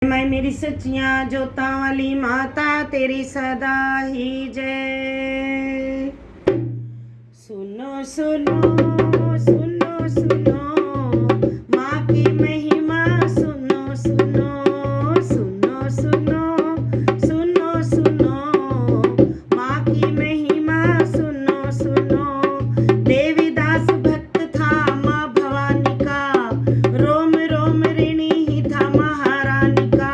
मैं मेरी सच्चियां जोतां वाली माता तेरी सदा ही जय। सुनो सुनो सुनो सुनो माँ की महिमा सुनो सुनो सुनो सुनो सुनो सुनो माँ की महिमा सुनो सुनो। देवीदास भक्त था माँ भवानी का, रोम रोम ऋणी ही था महारानी का।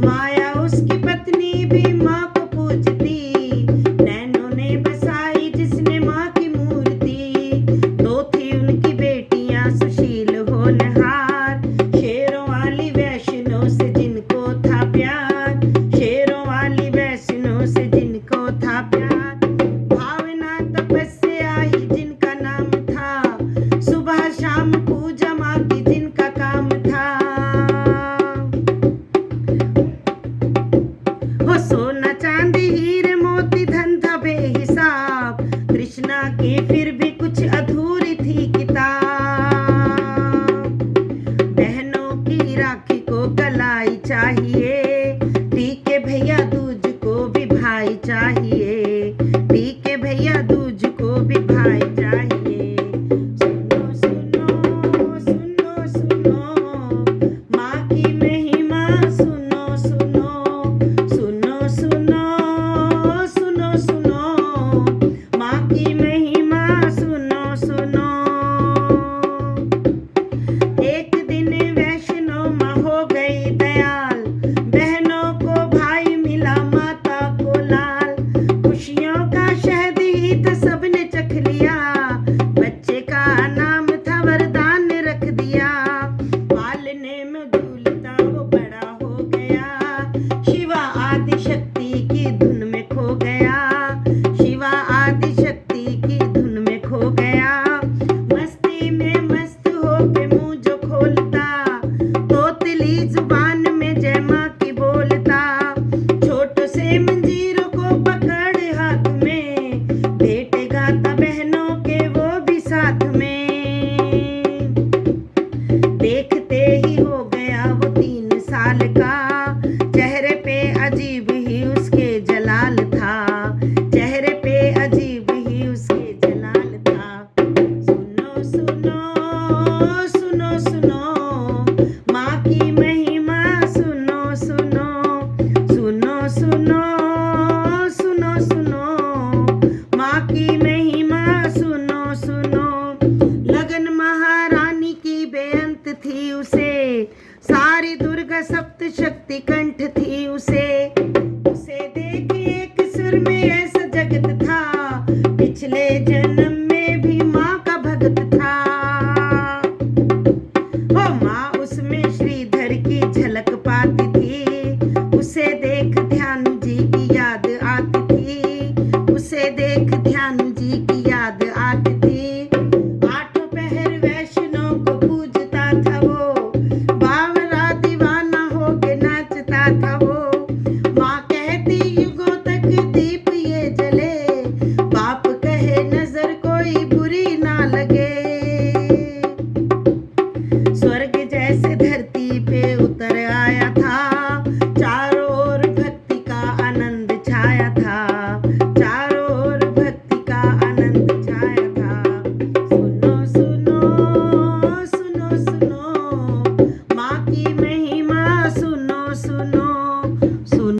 माया उसकी पत्नी भी माँ को पूजती, नैनों ने बसाई जिसने माँ की मूर्ति। दो थी उनकी बेटियां सुशील होनहार, शेरों वाली वैष्णो से जिनको था प्यार, शेरों वाली वैष्णो से जिनको था प्यार। भावना तपस्या ही जिनका नाम था, सुबह शाम पूजा माँ की जिनका काम था। हो सोना चांदी हीरे मोती धन था बेहिसाब, कृष्णा की फिर भी कुछ अधूरी थी किताब। बहनों की राखी को कलाई चाहिए, टीके भैया दूज को भी भाई चाहिए, टीके भैया दूज को भी भाई चाहिए। सुनो सुनो सुनो सुनो माँ की महिमा सुनो सुनो सुनो सुनो सुनो सुनो माँ की महिमा सुनो सुनो। एक दिन वैष्णो माँ हो गई दयाल, बहनों को भाई मिला माता को लाल। खुशियों का शहद ही था सबने चख लिया, बच्चे का नाम था वरदान रख दिया। पालने में झूलता वो बड़ा हो गया, शिवा आदि शक्ति की धुन में खो गया, शिवा आदि शक्ति की धुन में खो गया। मस्ती में मस्त होके मुंह जो खोलता, तोतली जुबान में जय माँ की बोलता। छोटों से मंजीरों को पकड़ हाथ में, भेंट गाता बहनों के वो भी साथ में। देखते ही हो गया वो 3 साल का, चेहरे पे अजीब ही उसके जलाल था, चेहरे पे अजीब ही उसके जलाल था। सुनो सुनो सुनो सुनो माँ की महिमा सुनो सुनो सुनो सुनो सुनो सुनो माँ की महिमा सुनो सुनो। लगन महारानी की बेअंत थी उसे, सारी दुर्गा सप्तशक्ति कंठ थी उसे। उसे देख एक सुर में ऐसा जगत था, पिछले जन्म में भी माँ का भगत था। ओ माँ उसमें श्रीधर की झलक पाती थी, उसे देख ध्यान जी की याद आती थी, उसे देख ध्यान जी की याद आती थी। आठों पहर वैष्णो को पूजता था वो, बावरा दीवाना होके नाचता था वो। माँ कहती युगों तक दीप ये जले, बाप कहे नजर कोई बुरी ना लगे। स्वर्ग जैसे धरती पे उतर आया था, चारों ओर भक्ति का आनंद छाया था, चारों ओर भक्ति का आनंद छाया था। सुनो सुनो सुनो सुनो माँ की महिमा सुनो सुनो